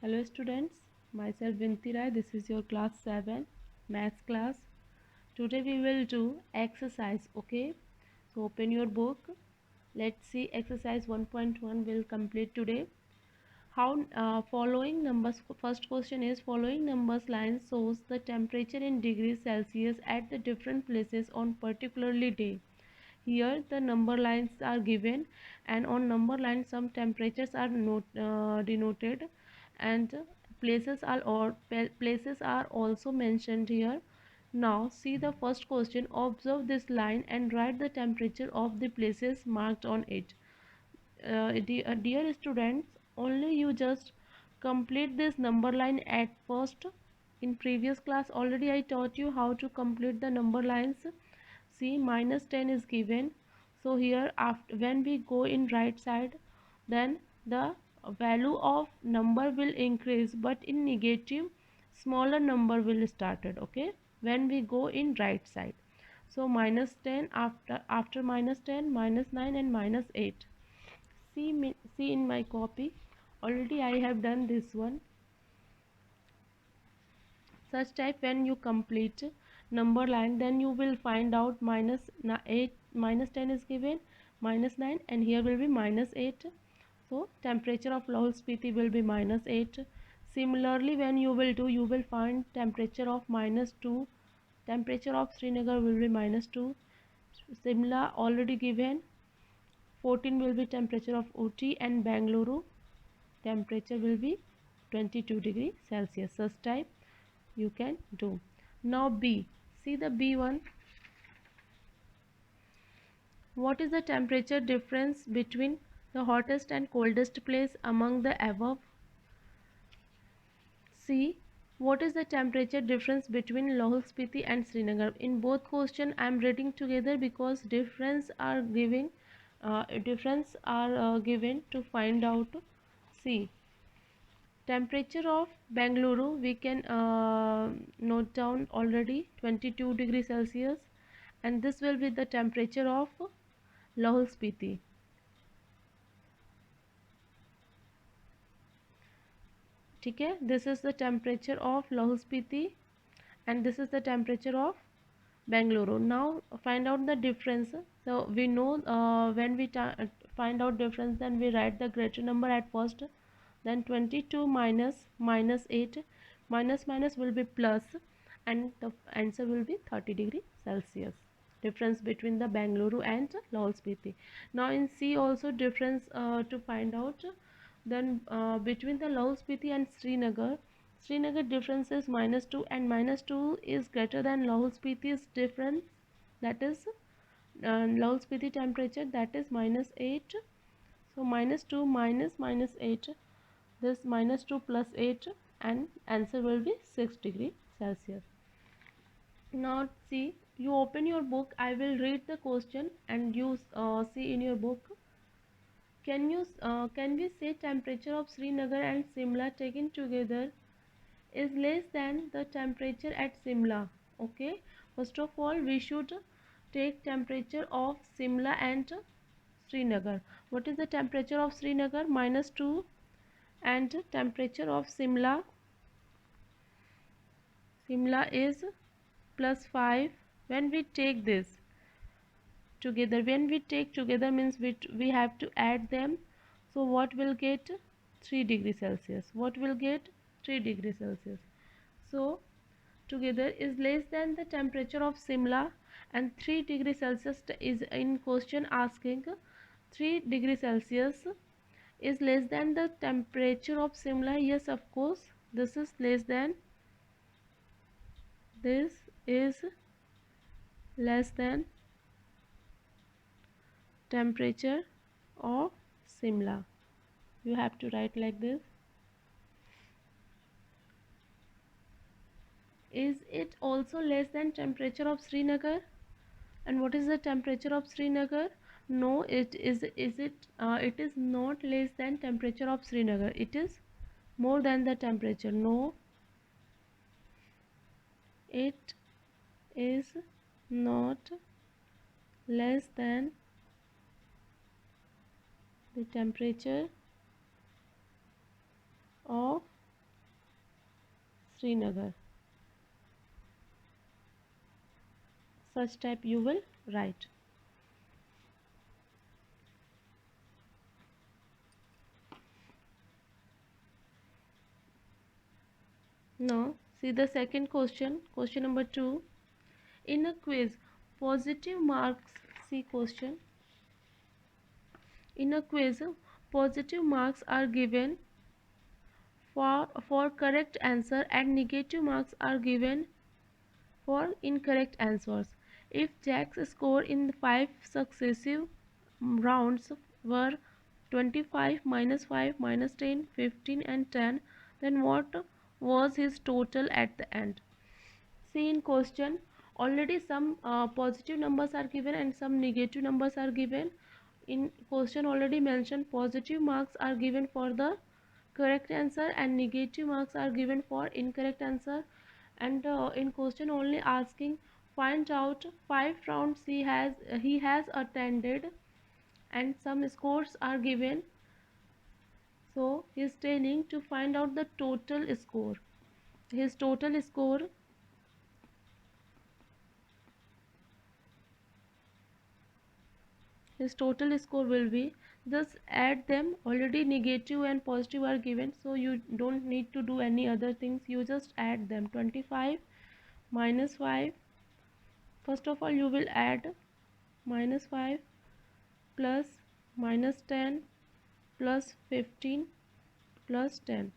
Hello students, myself Vinti Rai. This is your class 7 maths class. Today we will do exercise, okay? So open your book. Let's see exercise 1.1 will complete today. How following numbers, first question is following numbers line shows the temperature in degrees Celsius at the different places on particularly day. Here the number lines are given, and on number line some temperatures are denoted, and places are also mentioned here. Now see the first question. Observe this line and write the temperature of the places marked on it. Dear students, only you just complete this number line at first. In previous class already I taught you how to complete the number lines. See, -10 is given, so here after when we go in right side, then the value of number will increase, but in negative smaller number will started, okay, when we go in right side. So -10, after -10, -9 and -8. See in my copy already I have done this one. Such type, when you complete number line, then you will find out -8, -10 is given, -9, and here will be -8. So temperature of Lahul Spiti will be -8. Similarly, when you will do, you will find temperature of -2. Temperature of Srinagar will be -2. Simla already given. 14 will be temperature of Ooty, and Bangalore temperature will be 22 degree Celsius. Such type you can do. Now B. See the B one. What is the temperature difference between the hottest and coldest place among the above? C. What is the temperature difference between Lahul Spiti and Srinagar? In both question I am reading together because difference are given to find out. C. Temperature of Bangalore we can note down already 22 degrees Celsius, and this will be the temperature of Lahul Spiti. Okay, this is the temperature of Lahul Spiti, and this is the temperature of Bangalore. Now find out the difference. So we know when we find out difference, then we write the greater number at first, then 22 minus -8, minus will be plus, and the answer will be 30 degree Celsius. Difference between the Bangalore and Lahul Spiti. Now in C also difference to find out. Then between the Lahul Spiti and Srinagar, Srinagar difference is -2, and -2 is greater than Lahul Spiti's difference, that is Lahul Spiti temperature, that is -8. So -2 minus -8, this -2 plus 8, and answer will be 6 degree Celsius. Now see, you open your book, I will read the question and you see in your book. Can we say temperature of Srinagar and Simla taken together is less than the temperature at Simla? Okay, first of all we should take temperature of Simla and Srinagar. What is the temperature of Srinagar? -2, and temperature of Simla is +5. When we take this together, when we take together means we have to add them. So what will get? 3 degrees Celsius. What will get? 3 degrees Celsius. So together is less than the temperature of Simla, and 3 degrees Celsius is in question asking 3 degrees Celsius is less than the temperature of Simla. Yes, of course, this is less than, this is less than temperature of Simla. You have to write like this. Is it also less than temperature of Srinagar? And what is the temperature of Srinagar? No, it is not less than temperature of Srinagar. It is more than the temperature. No, it is not less than the temperature of Srinagar. Such type you will write. Now see the second question, question number 2. In a quiz, positive marks, see question. In a quiz, positive marks are given for correct answer and negative marks are given for incorrect answers. If Jack's score in the 5 successive rounds were 25, minus 5, minus 10, 15 and 10, then what was his total at the end? See in question, already some positive numbers are given and some negative numbers are given. In question already mentioned, positive marks are given for the correct answer and negative marks are given for incorrect answer. And in question only asking, find out 5 rounds he has attended and some scores are given. So he is telling to find out the total score. His total score will be, just add them. Already negative and positive are given, so you don't need to do any other things, you just add them. 25 minus 5, first of all you will add minus 5 plus minus 10 plus 15 plus 10.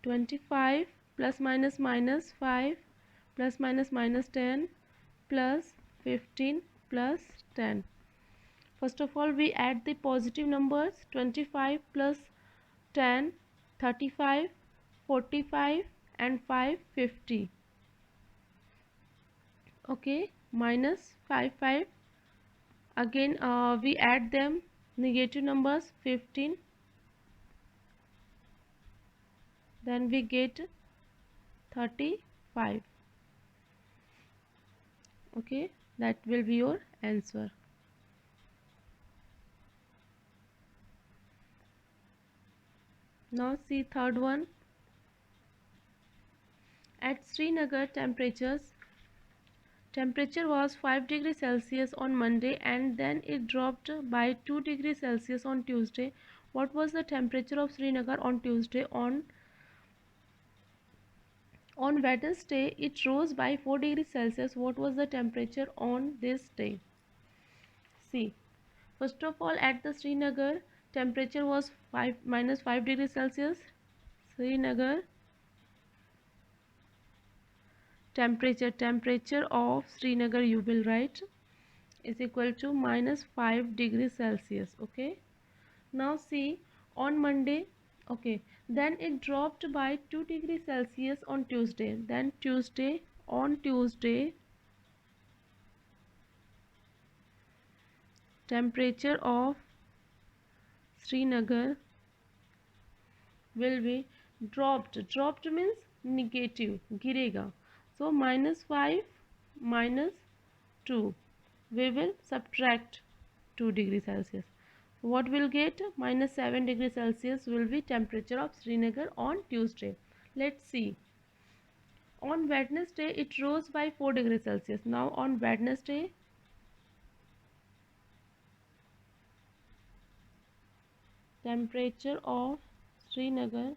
25 plus minus minus 5 plus minus minus 10 plus 15 plus 10. First of all we add the positive numbers. 25 plus 10, 35, 45 and 5, 50. Okay, minus 5, 5. Again we add them, negative numbers, 15. Then we get 35. Okay, that will be your answer. Now see third one. At Srinagar, temperature was 5 degrees Celsius on Monday and then it dropped by 2 degrees Celsius on Tuesday. What was the temperature of Srinagar on Tuesday? On Wednesday, it rose by 4 degrees Celsius. What was the temperature on this day? See, first of all, at the Srinagar, temperature was minus 5 degrees Celsius. Srinagar, temperature of Srinagar you will write is equal to minus 5 degrees Celsius. Okay. Now see, on Monday, okay, then it dropped by 2 degrees Celsius on Tuesday. Then on Tuesday, temperature of Srinagar will be dropped means negative, girega. So minus 5 minus 2, we will subtract 2 degrees Celsius. What will get? Minus 7 degrees Celsius will be temperature of Srinagar on Tuesday. Let's see. On Wednesday it rose by 4 degrees Celsius. Now on Wednesday, temperature of Srinagar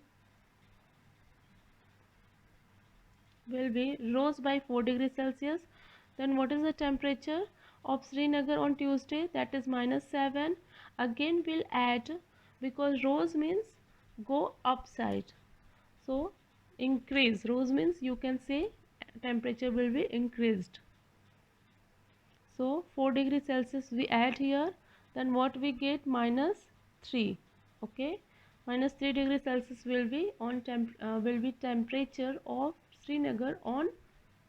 will be rose by 4 degrees Celsius. Then what is the temperature of Srinagar on Tuesday? That is minus 7. Again we'll add, because rose means go upside. So increase, rose means you can say temperature will be increased. So 4 degrees Celsius we add here, then what we get? Minus 3. Okay, minus 3 degrees Celsius will be temperature of Srinagar on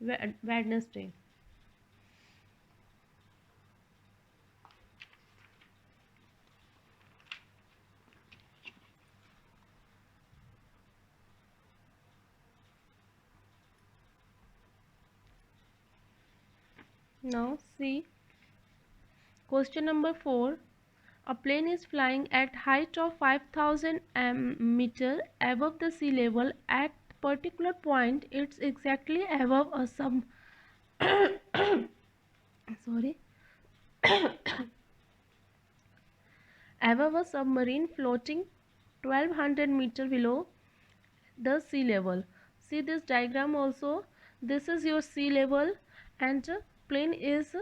Wednesday. Now see question number 4. A plane is flying at height of 5000 meter above the sea level at particular point, it's exactly above a sorry above a submarine floating 1200 meter below the sea level. See this diagram also. This is your sea level, and plane is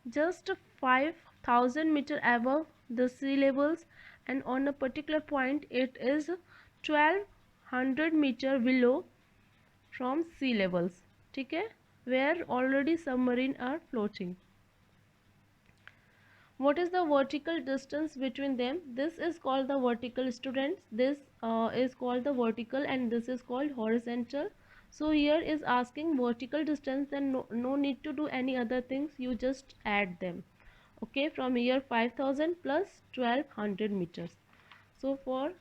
just 5000 meter above the sea levels, and on a particular point it is 1200 meter below from sea levels. ठीक है, where already submarine are floating. What is the vertical distance between them? This is called the vertical, students. This is called the vertical, and this is called horizontal. So here is asking vertical distance, then no need to do any other things, you just add them. Okay, from here 5000 plus 1200 meters. So for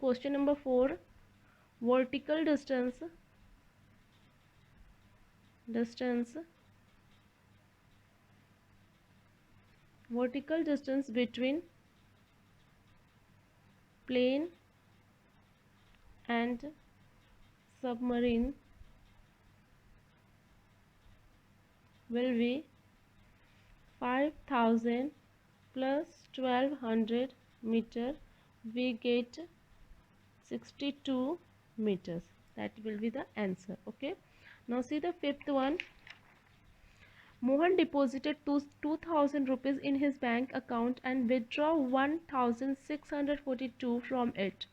question number 4, vertical distance vertical distance between plane and submarine will be 5000 plus 1200 meter. We get 62 meters. That will be the answer. Okay, now see the fifth one. Mohan deposited 2000 rupees in his bank account and withdraw 1642 from it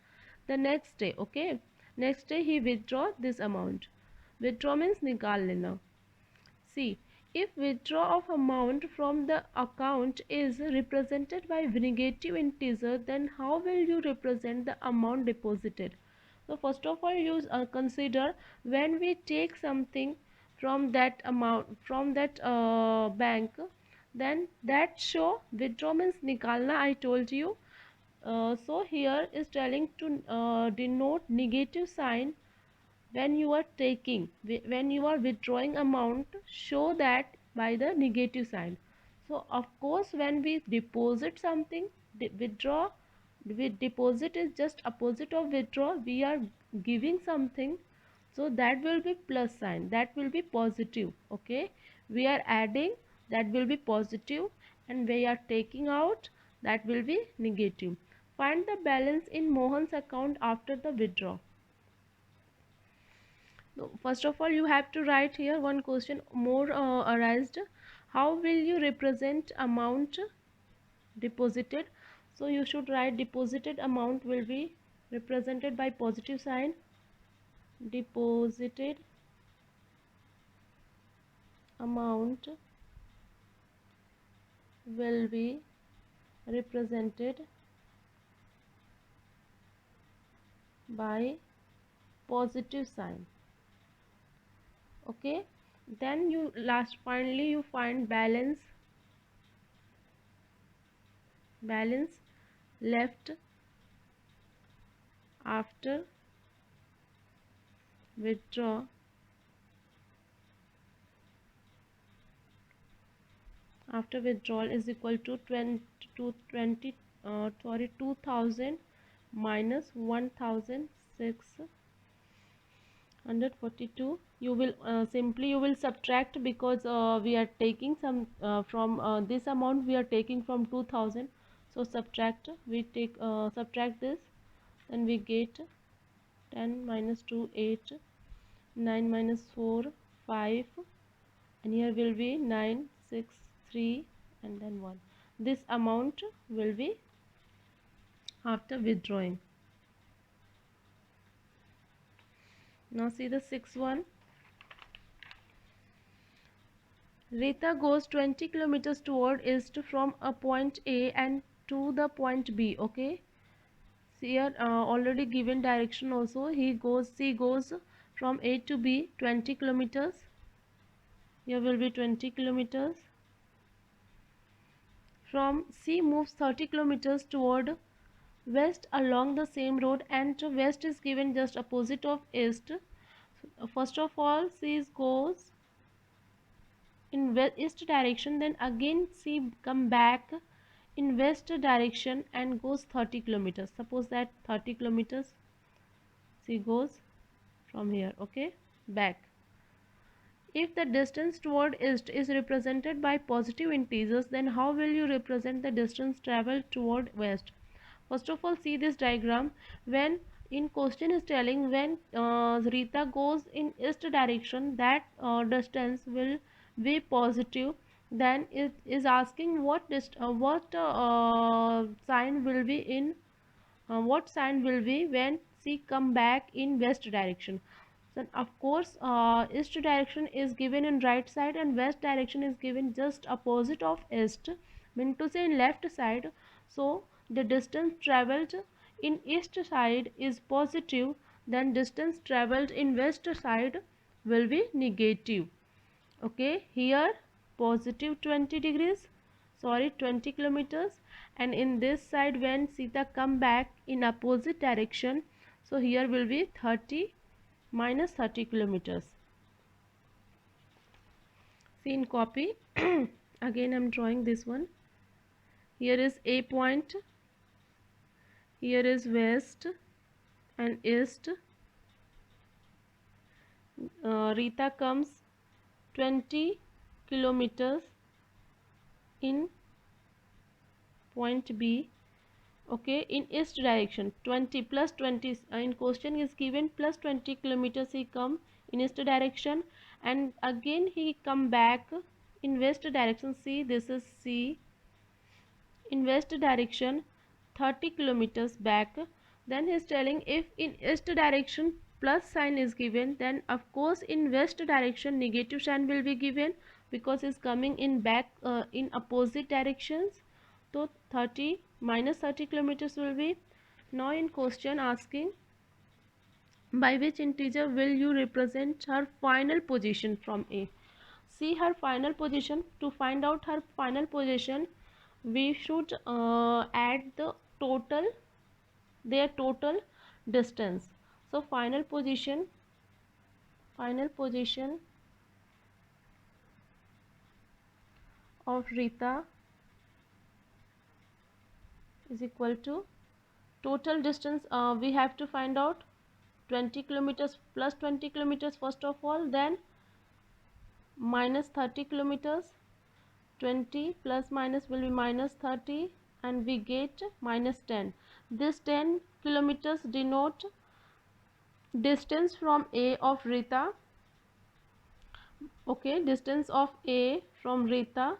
the next day. Okay, next day he withdraw this amount. Withdraw means nikal lena. See, if withdraw of amount from the account is represented by negative integer, then how will you represent the amount deposited? So first of all, you consider when we take something from that amount, from that bank, then that show withdraw means nikalna, I told you. So here is telling to denote negative sign. When you are taking, when you are withdrawing amount, show that by the negative sign. So of course when we deposit something, withdraw with deposit is just opposite of withdraw. We are giving something, so that will be plus sign, that will be positive. Okay, we are adding, that will be positive, and we are taking out, that will be negative. Find the balance in Mohan's account after the withdraw. First of all, you have to write here one question more arised. How will you represent amount deposited? So you should write deposited amount will be represented by positive sign. Deposited amount will be represented by positive sign. Okay, then you finally you find balance left after withdraw withdrawal is equal to 2000 minus 1642. You will simply you will subtract, because we are taking some from this amount we are taking from 2000. So subtract, we take subtract this, then we get 10 minus 2 8, 9 minus 4 5, and here will be 9 6 3 and then 1. This amount will be after withdrawing. Now see the sixth one. Rita goes 20 kilometers toward east from a point A and to the point B. Okay, see here already given direction also. She goes from A to B 20 kilometers. Here will be 20 kilometers. From C moves 30 kilometers toward west along the same road, and west is given just opposite of east. First of all, C goes in east direction, then again C come back in west direction and goes 30 kilometers. Suppose that 30 kilometers. She goes from here, okay, back. If the distance toward east is represented by positive integers, then how will you represent the distance traveled toward west? First of all, see this diagram. When in question is telling when Rita goes in east direction, that distance will be positive. Then it is asking what sign will be in what sign will be when she come back in west direction. So of course east direction is given in right side and west direction is given just opposite of east, mean to say in left side. So the distance traveled in east side is positive, then distance traveled in west side will be negative. Okay, here positive 20 degrees, sorry 20 kilometers, and in this side when Sita come back in opposite direction, so here will be 30 minus 30 kilometers. See in copy again I'm drawing this one. Here is A point, here is west and east. Rita comes 20 kilometers in point B, okay, in east direction. 20 plus 20 in question is given plus 20 kilometers he come in east direction, and again he come back in west direction. See, this is C, in west direction 30 kilometers back. Then he is telling if in east direction plus sign is given, then of course in west direction negative sign will be given because he is coming in back in opposite directions. So 30 minus 30 kilometers will be. Now in question asking by which integer will you represent her final position from A. See her final position. To find out her final position, we should add the total, their total distance. So final position of Rita is equal to total distance. We have to find out 20 kilometers plus 20 kilometers first of all, then minus 30 kilometers. 20 plus minus will be minus 30 and we get minus 10. This 10 kilometers denote distance from A of Rita, okay, distance of A from Rita,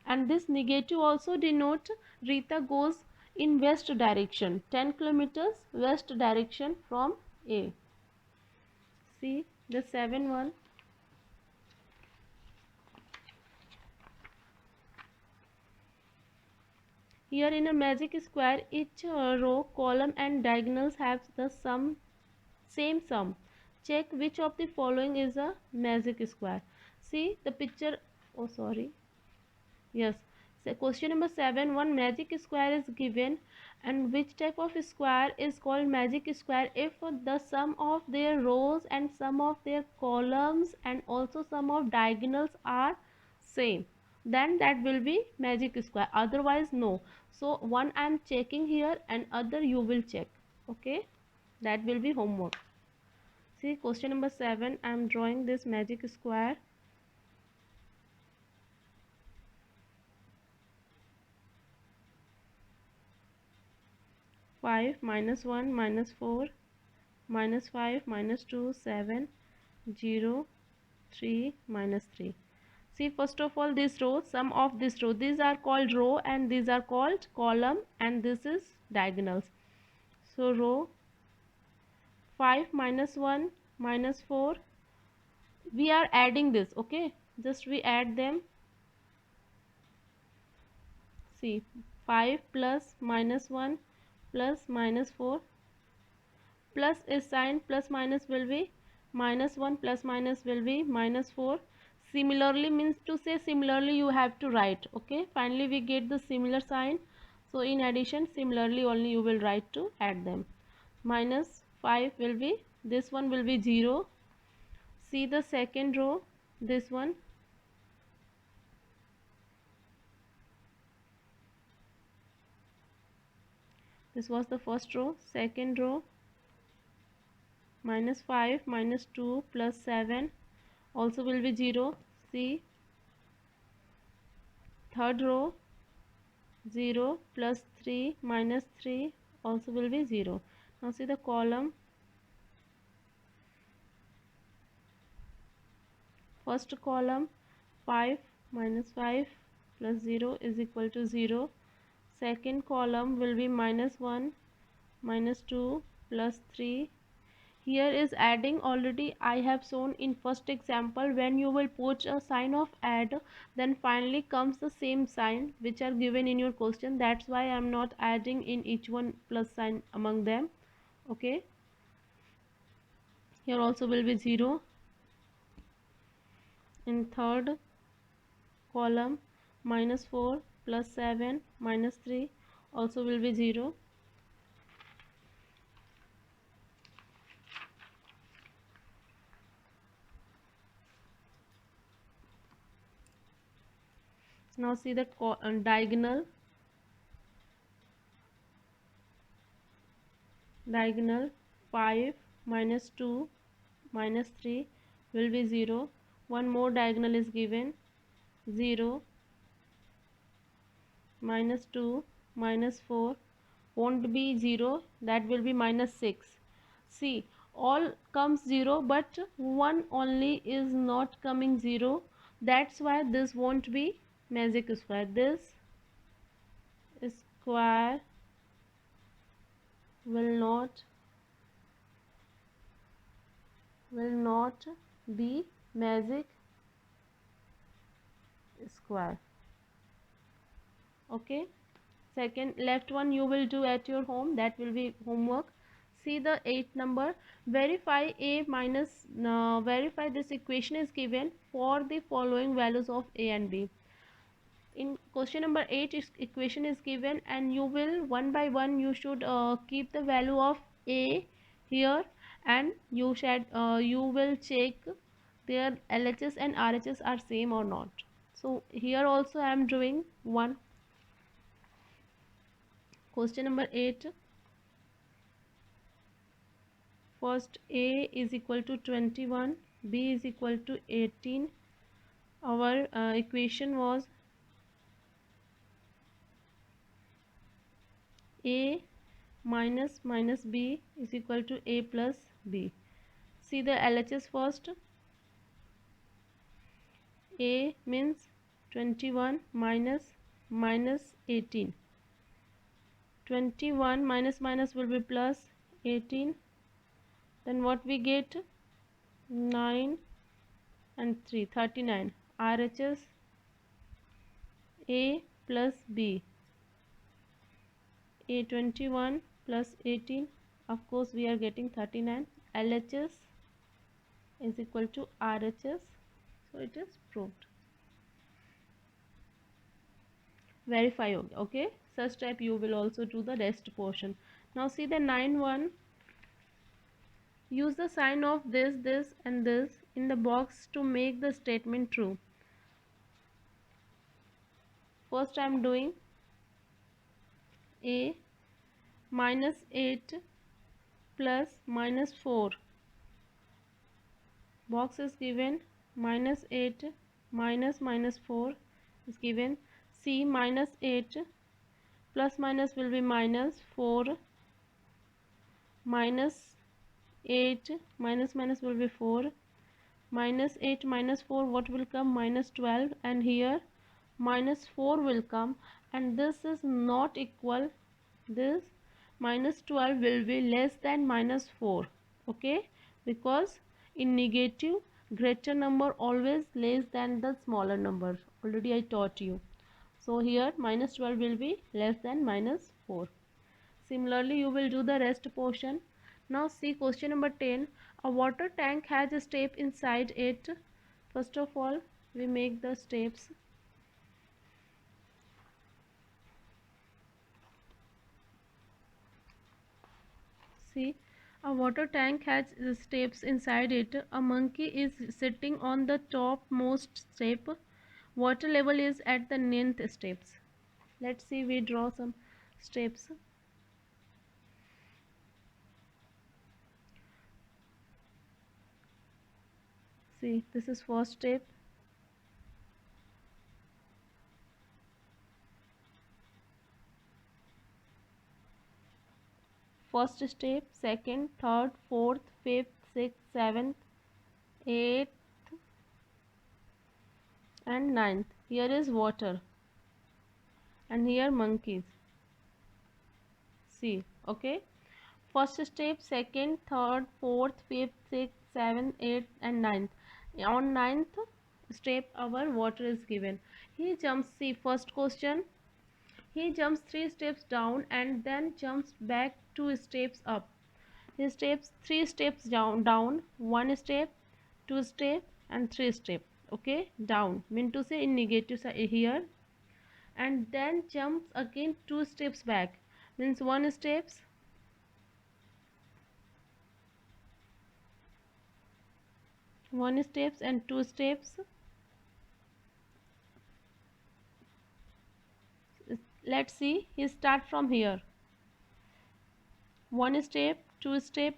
and this negative also denote Rita goes in west direction, 10 kilometers west direction from A. See the 7 one. Here in a magic square, each row, column and diagonals have the same sum. Check which of the following is a magic square. See the picture. Oh, sorry. Yes. So question number 7, one magic square is given, and which type of square is called magic square if the sum of their rows and sum of their columns and also sum of diagonals are same, then that will be magic square, otherwise no. So one I am checking here and other you will check, okay, that will be homework. See question number 7, I am drawing this magic square. 5 minus 1 minus 4 minus 5 minus 2 7 0 3 minus 3. See first of all this row, sum of this row, these are called row and these are called column and this is diagonals. So row 5 minus 1 minus 4, we are adding this, okay, just we add them. See 5 plus minus 1 plus minus 4, plus is sign, plus minus will be minus 1, plus minus will be minus 4. Similarly means to say similarly you have to write, okay, finally we get the similar sign, so in addition similarly only you will write to add them. Minus 5 will be, this one will be 0. See the second row, this one, this was the first row, second row minus 5 minus 2 plus 7 also will be 0. See, third row 0 plus 3 minus 3 also will be 0. Now see the column. First column 5 minus 5 plus 0 is equal to 0. Second column will be minus 1 minus 2 plus 3. Here is adding, already I have shown in first example. When you will put a sign of add, then finally comes the same sign which are given in your question. That's why I am not adding in each one plus sign among them. Okay, here also will be 0. In third column minus 4 plus 7 minus 3 also will be 0. Now see the diagonal 5 minus 2 minus 3 will be 0. One more diagonal is given, 0 minus 2 minus 4 won't be 0, that will be minus 6. See, all comes 0 but one only is not coming 0. That's why this won't be magic square. This square will not be magic square. Okay, second left one you will do at your home, that will be homework. See the 8th number, verify verify this equation is given for the following values of a and b. In question number 8 equation is given, and you will one by one you should keep the value of a here, and you will check their LHS and RHS are same or not. So here also I am doing one. Question number 8, first a is equal to 21, b is equal to 18. Our equation was a minus b is equal to a plus b. See the LHS first. A means 21 minus 18. 21 minus will be plus 18. Then what we get? 9 and 3, 39. RHS A plus B. A 21 plus 18. Of course we are getting 39. LHS is equal to RHS. So it is proved. Verify. Okay, such type you will also do the rest portion. Now see the 9-1. Use the sign of this and this in the box to make the statement true. First I am doing a minus 8 plus minus 4. Box is given, minus 8 minus 4 is given. C minus 8 plus minus will be minus 4, minus 8 minus will be 4, minus 8 minus 4 what will come? Minus 12, and here minus 4 will come, and this is not equal. This minus 12 will be less than minus 4. Okay, because in negative greater number always less than the smaller number, already I taught you. So here minus 12 will be less than minus 4. Similarly you will do the rest portion. Now see question number 10. A water tank has a step inside it. First of all we make the steps. See, a water tank has steps inside it. A monkey is sitting on the topmost step. Water level is at the 9th steps. Let's see, we draw some steps. See, this is first step. First step, second, third, fourth, fifth, sixth, seventh, eighth, and ninth. Here is water, and here monkeys. See, okay. First step, second, third, fourth, fifth, sixth, seventh, eighth, and ninth. On ninth step, our water is given. He jumps. See, first question. He jumps 3 steps down and then jumps back 2 steps up. He steps 3 steps down, 1 step, 2 step, and 3 step. Okay, down. Mean to say in negative side here, and then jumps again 2 steps back. Means 1 steps, 1 steps, and 2 steps. Let's see. He start from here. 1 step, 2 step.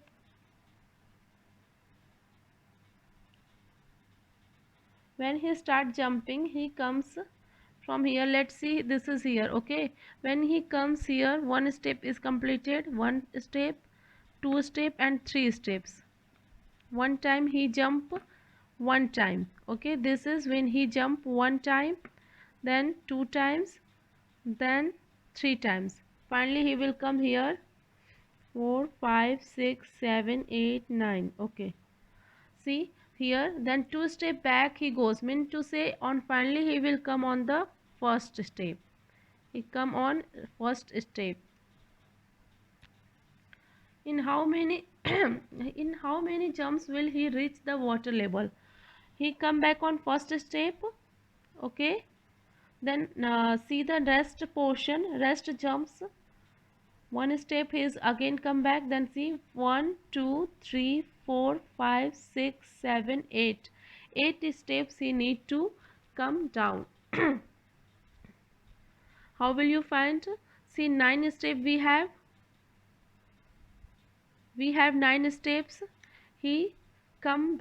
When he start jumping, he comes from here. Let's see, this is here. Okay, when he comes here, 1 step is completed. 1 step, 2 step, and 3 steps. One time he jump, one time. Okay, this is when he jump one time, then 2 times, then 3 times. Finally he will come here. 4, 5, 6, 7, 8, 9. Okay, see here, then 2 step back he goes. Mean to say on finally he will come on the first step. He come on first step. In how many in how many jumps will he reach the water level? He come back on first step. Okay, then see the rest portion, rest jumps. 1 step he is again come back. Then see, 1, 2, 3, 4, 5, 6, 7, 8. 8 steps he need to come down. How will you find? See, 9 steps we have 9 steps. He come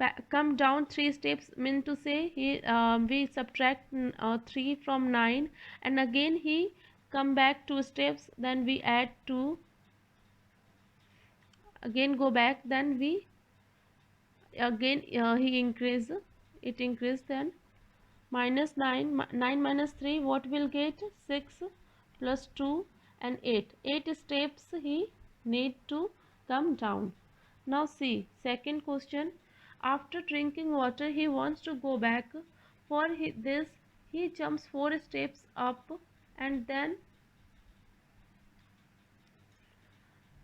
down 3 steps. Mean to say he we subtract 3 from 9, and again he come back 2 steps, then we add 2, again go back, then we again he increase, it increase, then minus 9, 9 minus 3, what will get? 6 plus 2 and 8. 8 steps he need to come down. Now see, second question. After drinking water, he wants to go back. For this, he jumps 4 steps up, and then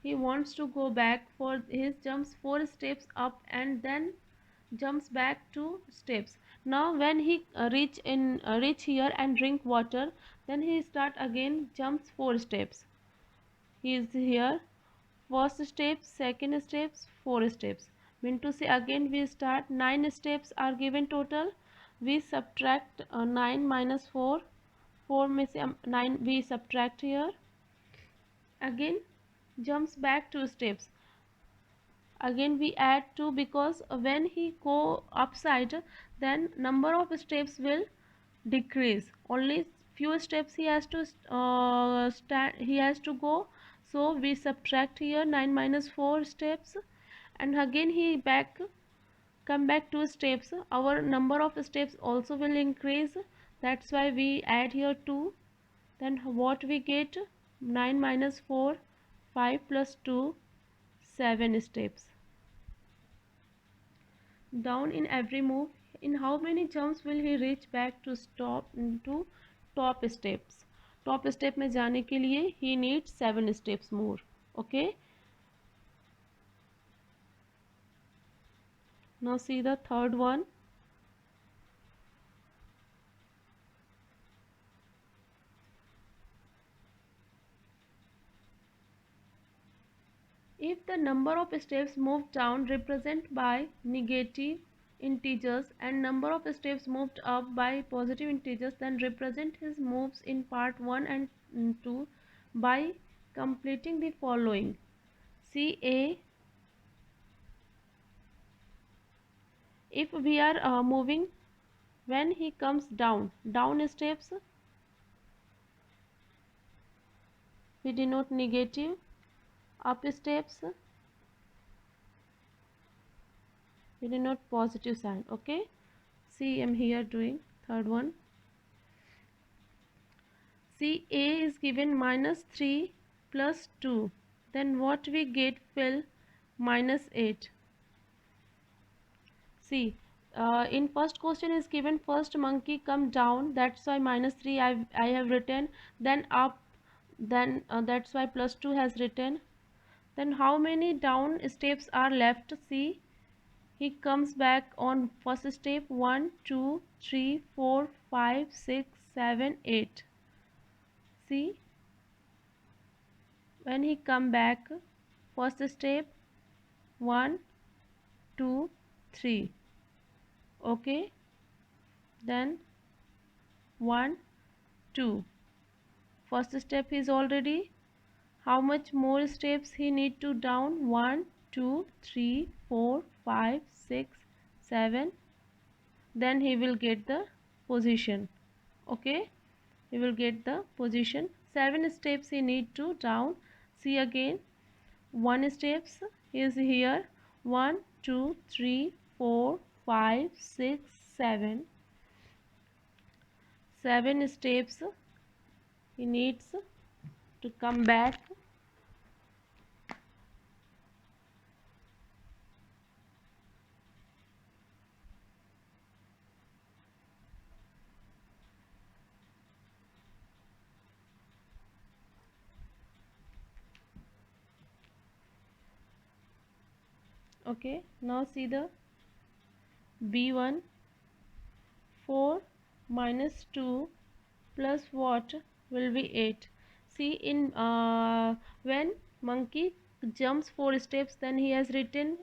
he wants to go back. For his jumps 4 steps up and then jumps back 2 steps. Now when he reach here and drink water, then he start again jumps 4 steps. He is here, first step, second steps, 4 steps. Mean to say again we start, 9 steps are given total. We subtract 9 minus 4, 4 means 9 we subtract here. Again jumps back 2 steps. Again we add 2, because when he go upside, then number of steps will decrease. Only few steps he has to he has to go. So we subtract here 9 minus 4 steps, and again he come back 2 steps. Our number of steps also will increase. That's why we add here 2. Then what we get? 9 minus 4, 5 plus 2, 7 steps. Down in every move. In how many jumps will he reach back to top steps? Top step में जाने के लिए he needs 7 steps more. Okay. Now see the third one. If the number of steps moved down represented by negative integers and number of steps moved up by positive integers, then represent his moves in part 1 and 2 by completing the following. See, If we are moving, when he comes down steps, we denote negative. Up steps, we denote positive sign. Okay, see, I'm here doing third one. See, a is given -3 plus 2. Then what we get will -8. See, in first question is given first monkey come down. That's why -3 I have written. Then up. Then that's why +2 has written. Then how many down steps are left? See, he comes back on first step. 1, 2, 3, 4, 5, 6, 7, 8. See, when he come back, first step 1, 2, 3. Okay, then 1, 2. First step is already. How much more steps he need to down? 1, 2, 3, 4, 5, 6, 7. Then he will get the position. Okay, he will get the position. 7 steps he need to down. See again, 1 steps is here. 1, 2, 3, 4, 5, 6, 7. 7 steps he needs to come back. Okay, now see the B1. 4 minus 2 plus what will be 8. See, in when monkey jumps 4 steps, then he has written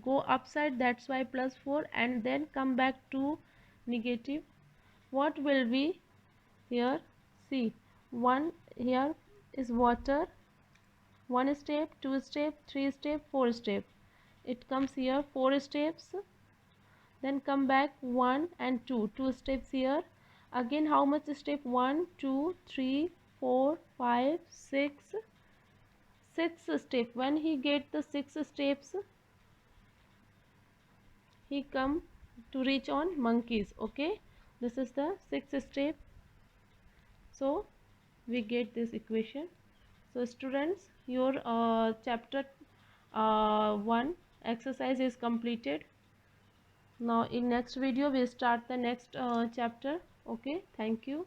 go upside, that's why +4, and then come back to negative. What will be here? See, 1 here is water. 1 step, 2 step, 3 step, 4 step. It comes here 4 steps. Then come back 1 and 2 steps here. Again, how much step? 1, 2, 3, 4, 5, 6 step. When he get the 6 steps, he come to reach on monkeys. Okay, this is the 6th step. So we get this equation. So students, your chapter 1 exercise is completed. Now in next video we start the next chapter. Okay, thank you.